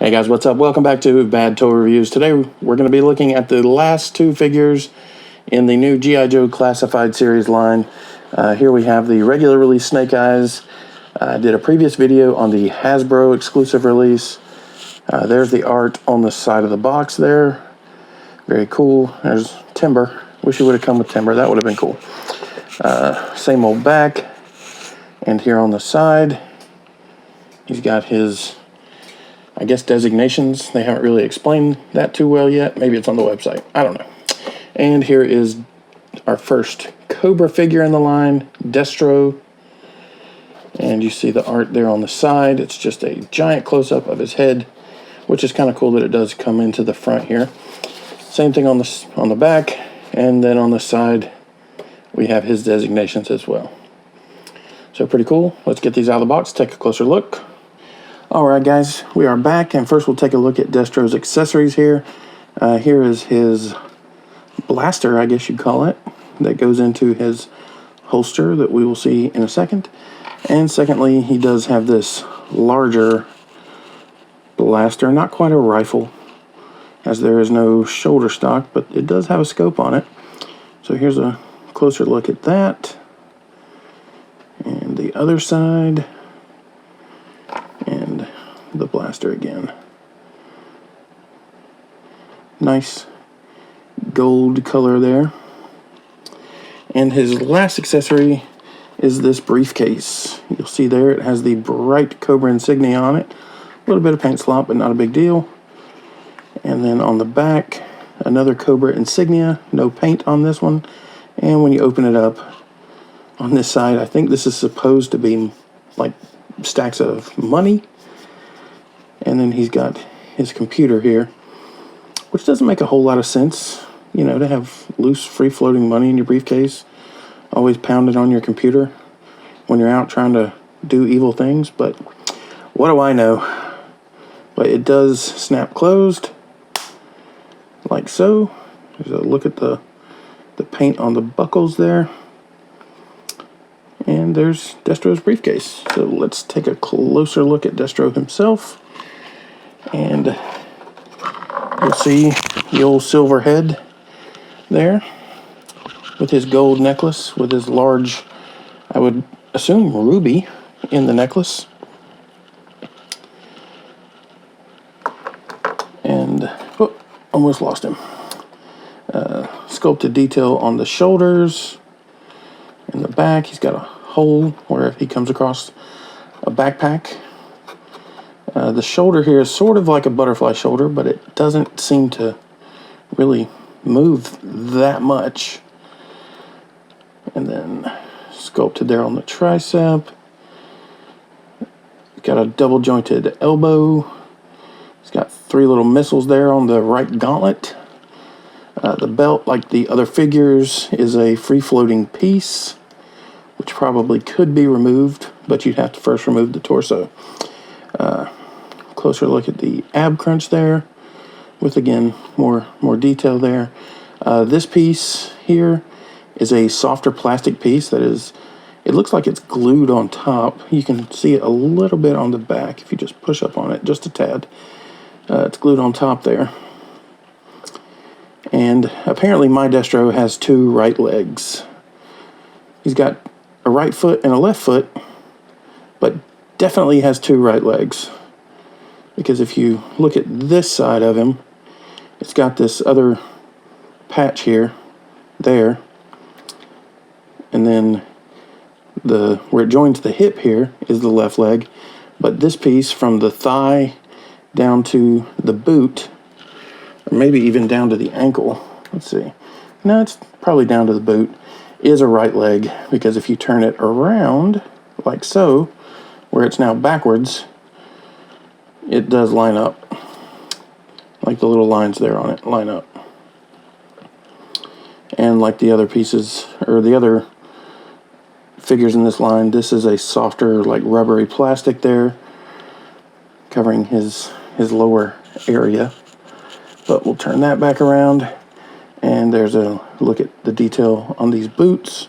Hey guys, what's up? Welcome back to Bad Toy Reviews. Today we're going to be looking at the last two figures in the new G.I. Joe Classified Series line. Here we have the regular release Snake Eyes. I did a previous video on the Hasbro exclusive release. There's the art on the side of the box there. Very cool. There's Timber. Wish it would have come with Timber. That would have been cool. Same old back. And here on the side, he's got his, I guess, designations. They haven't really explained that too well yet. Maybe it's on the website. I don't know. And here is our first Cobra figure in the line, Destro. And you see the art there on the side. It's just a giant close-up of his head, which is kind of cool that it does come into the front here. Same thing on the back, and then on the side we have his designations as well. So pretty cool. Let's get these out of the box, take a closer look. Alright guys, we are back, and first we'll take a look at Destro's accessories here. Here is his blaster, I guess you'd call it, that goes into his holster that we will see in a second. And secondly, he does have this larger blaster, not quite a rifle, as there is no shoulder stock, but it does have a scope on it. So here's a closer look at that. And the other side. And the blaster again. Nice gold color there. And his last accessory is this briefcase. You'll see there it has the bright Cobra insignia on it. A little bit of paint slop, but not a big deal. And then on the back, another Cobra insignia. No paint on this one. And when you open it up, on this side, I think this is supposed to be like stacks of money. And then he's got his computer here, which doesn't make a whole lot of sense, you know, to have loose, free-floating money in your briefcase, always pounded on your computer when you're out trying to do evil things. But what do I know? But it does snap closed, like so. There's a look at the paint on the buckles there. And there's Destro's briefcase. So let's take a closer look at Destro himself. And you'll see the old silver head there with his gold necklace, with his large, I would assume, ruby in the necklace. And, oh, almost lost him. Sculpted detail on the shoulders. In the back, he's got a hole where he comes across a backpack. The shoulder here is sort of like a butterfly shoulder, but it doesn't seem to really move that much. And then sculpted there on the tricep. He's got a double jointed elbow. He's got three little missiles there on the right gauntlet. The belt, like the other figures, is a free-floating piece, which probably could be removed, but you'd have to first remove the torso. Closer look at the ab crunch there, with again more detail there. This piece here is a softer plastic piece that is, it looks like it's glued on top. You can see it a little bit on the back if you just push up on it just a tad. It's glued on top there. And apparently my Destro has two right legs. He's got a right foot and a left foot, but definitely has two right legs. Because if you look at this side of him, it's got this other patch here, there, and then where it joins the hip here is the left leg, but this piece from the thigh down to the boot, or maybe even down to the ankle, let's see, no, it's probably down to the boot, is a right leg, because if you turn it around, like so, where it's now backwards, it does line up. Like the little lines there on it line up. And like the other pieces, or the other figures in this line, this is a softer, like rubbery plastic there, covering his lower area. But we'll turn that back around, and there's a look at the detail on these boots,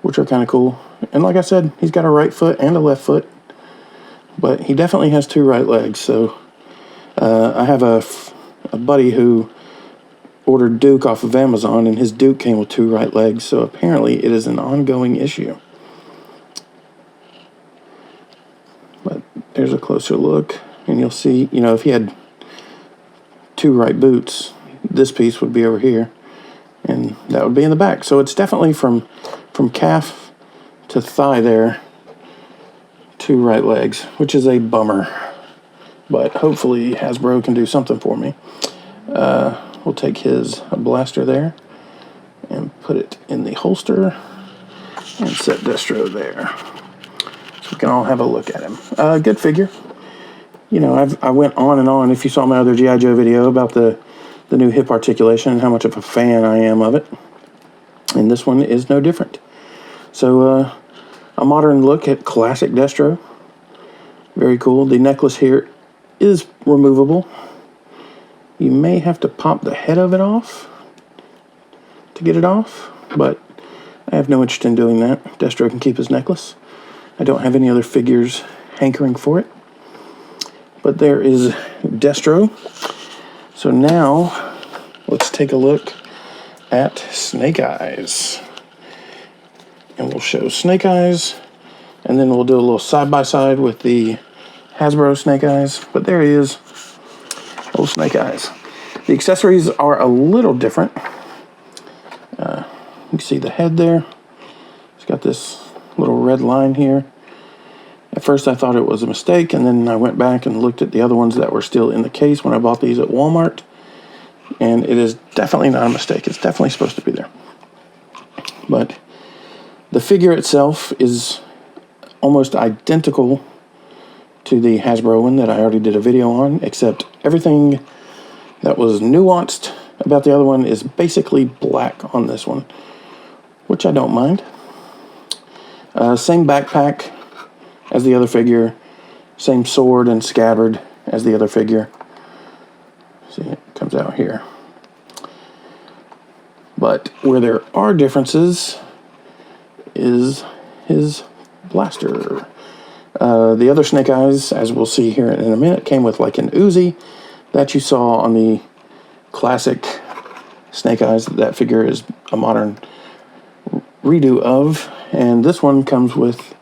which are kind of cool. And like I said, he's got a right foot and a left foot, but he definitely has two right legs, so I have a buddy who ordered Duke off of Amazon, and his Duke came with 2 right legs, so apparently it is an ongoing issue. But there's a closer look, and you'll see, you know, if he had 2 right boots, this piece would be over here, and that would be in the back. So it's definitely from calf to thigh there, 2 right legs, which is a bummer. But hopefully Hasbro can do something for me. We'll take his blaster there and put it in the holster and set Destro there, so we can all have a look at him. Good figure. You know, I went on and on, if you saw my other G.I. Joe video, about the new hip articulation and how much of a fan I am of it. And this one is no different. So, a modern look at classic Destro. Very cool. The necklace here is removable. You may have to pop the head of it off to get it off, but I have no interest in doing that. Destro can keep his necklace. I don't have any other figures hankering for it. But there is Destro. So now, let's take a look at Snake Eyes. And we'll show Snake Eyes, and then we'll do a little side-by-side with the Hasbro Snake Eyes. But there he is, old Snake Eyes. The accessories are a little different. You can see the head there. It's got this little red line here. At first I thought it was a mistake, and then I went back and looked at the other ones that were still in the case when I bought these at Walmart. And it is definitely not a mistake. It's definitely supposed to be there. But the figure itself is almost identical to the Hasbro one that I already did a video on, except everything that was nuanced about the other one is basically black on this one, which I don't mind. Same backpack as the other figure, same sword and scabbard as the other figure. See, it comes out here. But where there are differences is his blaster. The other Snake Eyes, as we'll see here in a minute, came with like an Uzi that you saw on the classic Snake Eyes. That figure is a modern redo of, and this one comes with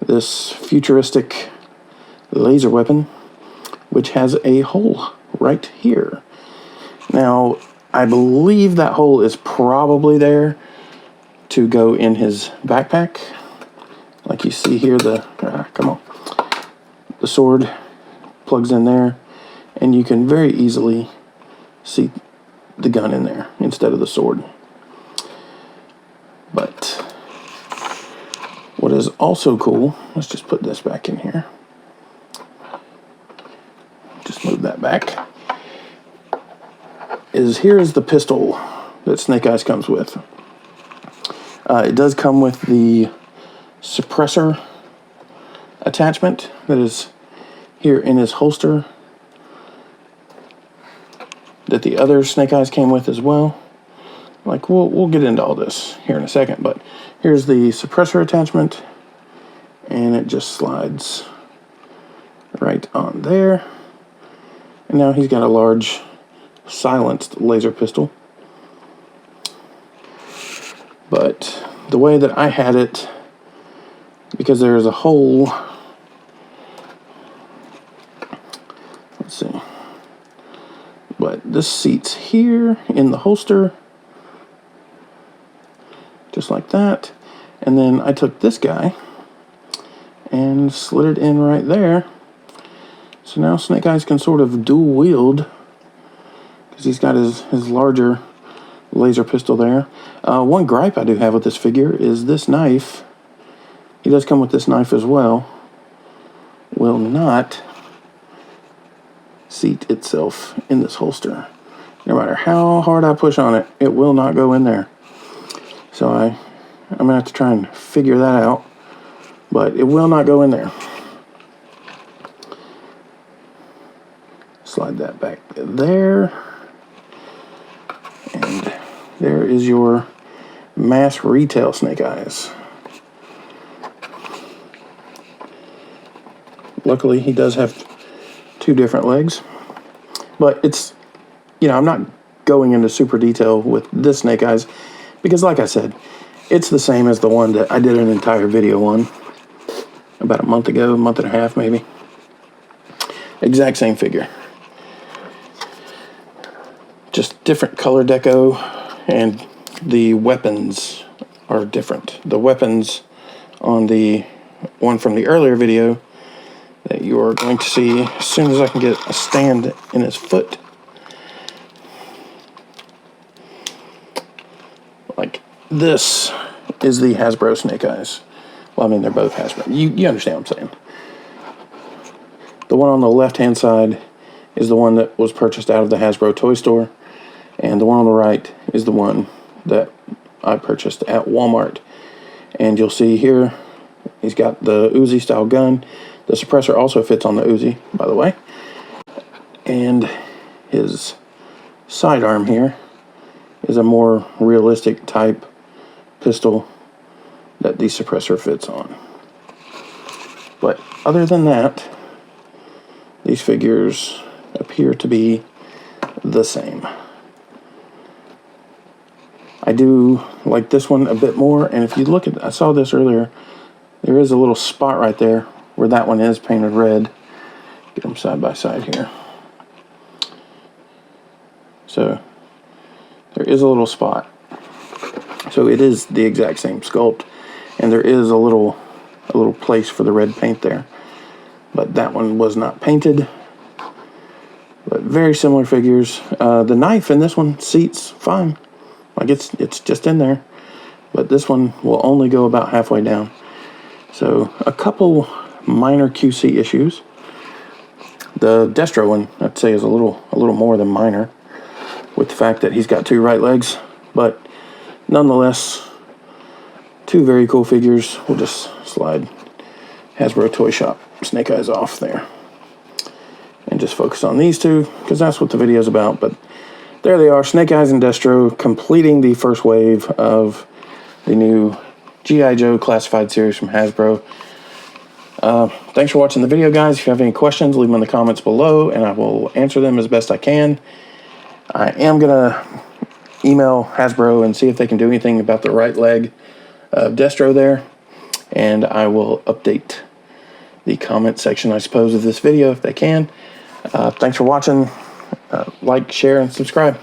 this futuristic laser weapon, which has a hole right here. Now, I believe that hole is probably there to go in his backpack. Like you see here, the sword plugs in there, and you can very easily see the gun in there instead of the sword. But what is also cool, let's just put this back in here. Just move that back. Here's the pistol that Snake Eyes comes with. It does come with the suppressor attachment that is here in his holster that the other Snake Eyes came with as well. Like, we'll get into all this here in a second, but here's the suppressor attachment, and it just slides right on there. And now he's got a large silenced laser pistol. But the way that I had it, because there is a hole, let's see, but this seats here in the holster, just like that. And then I took this guy and slid it in right there. So now Snake Eyes can sort of dual wield, because he's got his larger laser pistol there. One gripe I do have with this figure is this knife. He does come with this knife as well. Will not seat itself in this holster. No matter how hard I push on it, it will not go in there. So I'm going to have to try and figure that out. But it will not go in there. Slide that back there. And there is your mass retail Snake Eyes. Luckily, he does have 2 different legs. But it's, you know, I'm not going into super detail with this Snake Eyes because, like I said, it's the same as the one that I did an entire video on about a month ago, a month and a half maybe. Exact same figure. Just different color deco, and the weapons are different. The weapons on the one from the earlier video that you are going to see as soon as I can get a stand in his foot. Like, this is the Hasbro Snake Eyes. Well, I mean, they're both Hasbro. You understand what I'm saying. The one on the left-hand side is the one that was purchased out of the Hasbro Toy Store, and the one on the right is the one that I purchased at Walmart. And you'll see here, he's got the Uzi style gun. The suppressor also fits on the Uzi, by the way. And his sidearm here is a more realistic type pistol that the suppressor fits on. But other than that, these figures appear to be the same. I do like this one a bit more, and if you look at, I saw this earlier, there is a little spot right there where that one is painted red. Get them side by side here. So there is a little spot. So it is the exact same sculpt, and there is a little place for the red paint there. But that one was not painted. But very similar figures. The knife in this one seats fine. Like it's just in there. But this one will only go about halfway down. So a couple minor QC issues. The Destro one, I'd say, is a little more than minor, with the fact that he's got 2 right legs. But nonetheless, 2 very cool figures. We'll just slide Hasbro Toy Shop Snake Eyes off there and just focus on these 2, because that's what the video is about. But there they are, Snake Eyes and Destro, completing the first wave of the new G.I. Joe Classified series from Hasbro. Thanks for watching the video, guys. If you have any questions, leave them in the comments below, and I will answer them as best I can. I am going to email Hasbro and see if they can do anything about the right leg of Destro there, and I will update the comment section, I suppose, of this video if they can. Thanks for watching. Like, share, and subscribe.